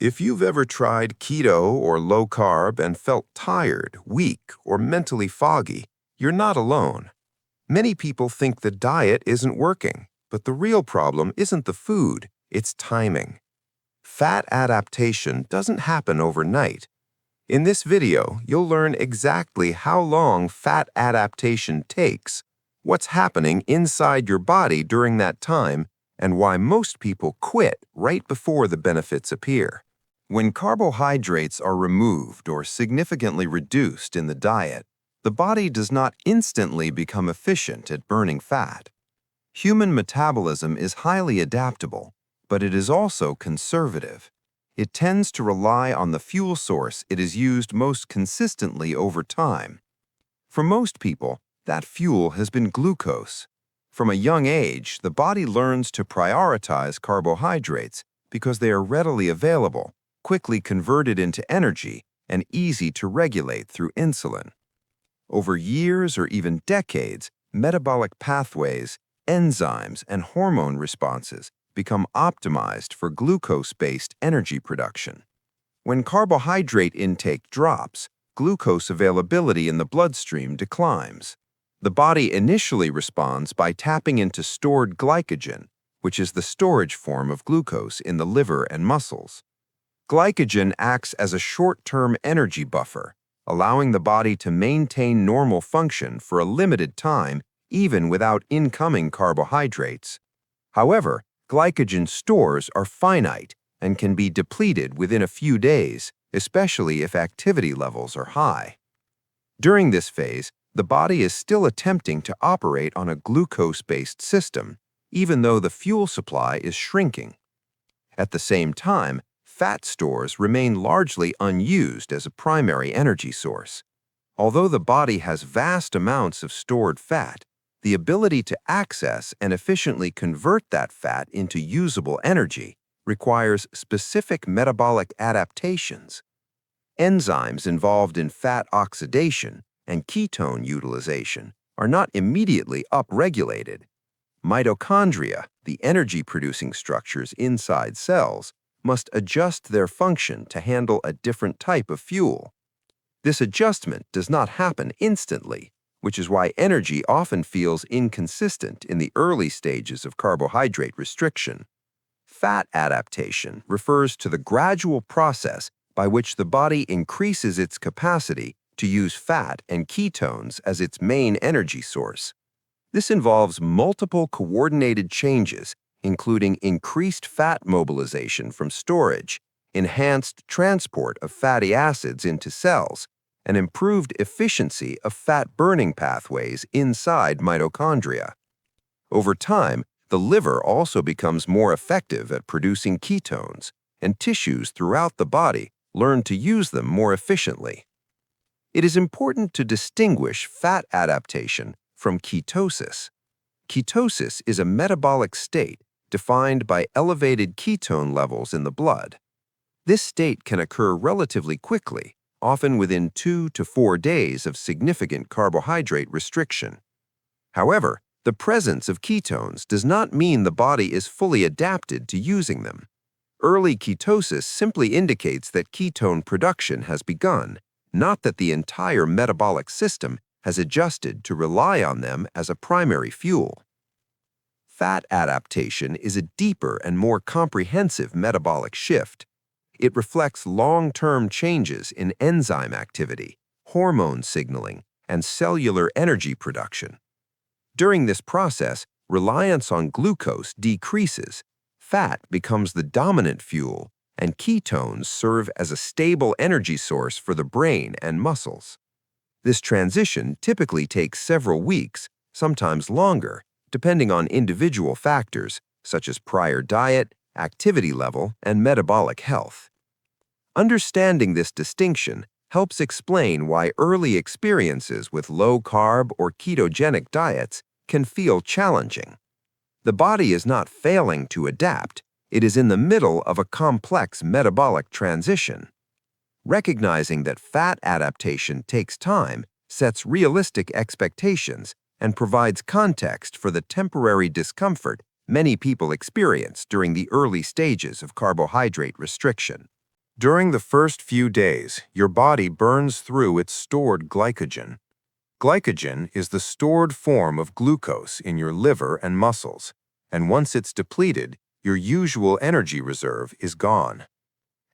If you've ever tried keto or low carb and felt tired, weak, or mentally foggy, you're not alone. Many people think the diet isn't working, but the real problem isn't the food, it's timing. Fat adaptation doesn't happen overnight. In this video, you'll learn exactly how long fat adaptation takes, what's happening inside your body during that time, and why most people quit right before the benefits appear. When carbohydrates are removed or significantly reduced in the diet, the body does not instantly become efficient at burning fat. Human metabolism is highly adaptable, but it is also conservative. It tends to rely on the fuel source it has used most consistently over time. For most people, that fuel has been glucose. From a young age, the body learns to prioritize carbohydrates because they are readily available, quickly converted into energy, and easy to regulate through insulin. Over years or even decades, metabolic pathways, enzymes, and hormone responses become optimized for glucose-based energy production. When carbohydrate intake drops, glucose availability in the bloodstream declines. The body initially responds by tapping into stored glycogen, which is the storage form of glucose in the liver and muscles. Glycogen acts as a short-term energy buffer, allowing the body to maintain normal function for a limited time even without incoming carbohydrates. However, glycogen stores are finite and can be depleted within a few days, especially if activity levels are high. During this phase, the body is still attempting to operate on a glucose-based system, even though the fuel supply is shrinking. At the same time, fat stores remain largely unused as a primary energy source. Although the body has vast amounts of stored fat, the ability to access and efficiently convert that fat into usable energy requires specific metabolic adaptations. Enzymes involved in fat oxidation and ketone utilization are not immediately upregulated. Mitochondria, the energy-producing structures inside cells, must adjust their function to handle a different type of fuel. This adjustment does not happen instantly, which is why energy often feels inconsistent in the early stages of carbohydrate restriction. Fat adaptation refers to the gradual process by which the body increases its capacity to use fat and ketones as its main energy source. This involves multiple coordinated changes, including increased fat mobilization from storage, enhanced transport of fatty acids into cells, and improved efficiency of fat-burning pathways inside mitochondria. Over time, the liver also becomes more effective at producing ketones, and tissues throughout the body learn to use them more efficiently. It is important to distinguish fat adaptation from ketosis. Ketosis is a metabolic state defined by elevated ketone levels in the blood. This state can occur relatively quickly, often within 2 to 4 days of significant carbohydrate restriction. However, the presence of ketones does not mean the body is fully adapted to using them. Early ketosis simply indicates that ketone production has begun, not that the entire metabolic system has adjusted to rely on them as a primary fuel. Fat adaptation is a deeper and more comprehensive metabolic shift. It reflects long-term changes in enzyme activity, hormone signaling, and cellular energy production. During this process, reliance on glucose decreases, fat becomes the dominant fuel, and ketones serve as a stable energy source for the brain and muscles. This transition typically takes several weeks, sometimes longer, depending on individual factors such as prior diet, activity level, and metabolic health. Understanding this distinction helps explain why early experiences with low-carb or ketogenic diets can feel challenging. The body is not failing to adapt, it is in the middle of a complex metabolic transition. Recognizing that fat adaptation takes time sets realistic expectations and provides context for the temporary discomfort many people experience during the early stages of carbohydrate restriction. During the first few days, your body burns through its stored glycogen. Glycogen is the stored form of glucose in your liver and muscles, and once it's depleted, your usual energy reserve is gone.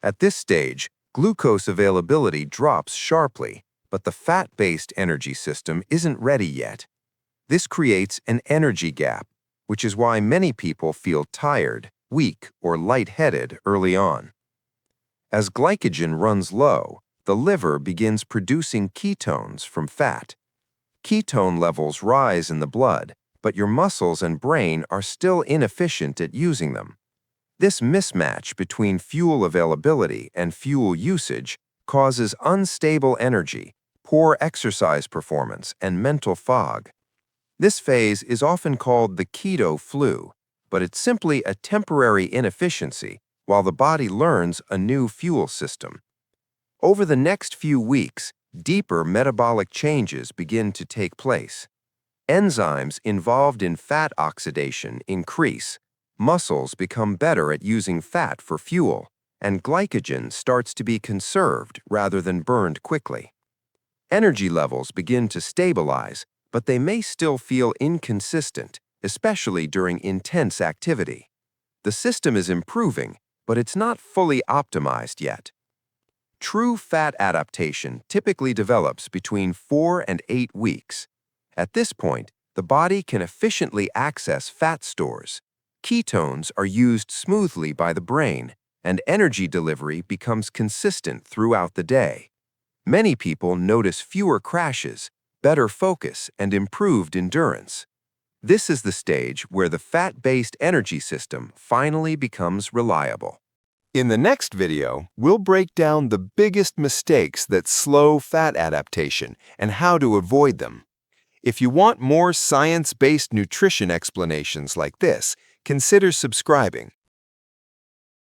At this stage, glucose availability drops sharply, but the fat-based energy system isn't ready yet. This creates an energy gap, which is why many people feel tired, weak, or lightheaded early on. As glycogen runs low, the liver begins producing ketones from fat. Ketone levels rise in the blood, but your muscles and brain are still inefficient at using them. This mismatch between fuel availability and fuel usage causes unstable energy, poor exercise performance, and mental fog. This phase is often called the keto flu, but it's simply a temporary inefficiency while the body learns a new fuel system. Over the next few weeks, deeper metabolic changes begin to take place. Enzymes involved in fat oxidation increase, muscles become better at using fat for fuel, and glycogen starts to be conserved rather than burned quickly. Energy levels begin to stabilize, but they may still feel inconsistent, especially during intense activity. The system is improving, but it's not fully optimized yet. True fat adaptation typically develops between 4 and 8 weeks. At this point, the body can efficiently access fat stores. Ketones are used smoothly by the brain, and energy delivery becomes consistent throughout the day. Many people notice fewer crashes, better focus, and improved endurance. This is the stage where the fat-based energy system finally becomes reliable. In the next video, we'll break down the biggest mistakes that slow fat adaptation and how to avoid them. If you want more science-based nutrition explanations like this, consider subscribing.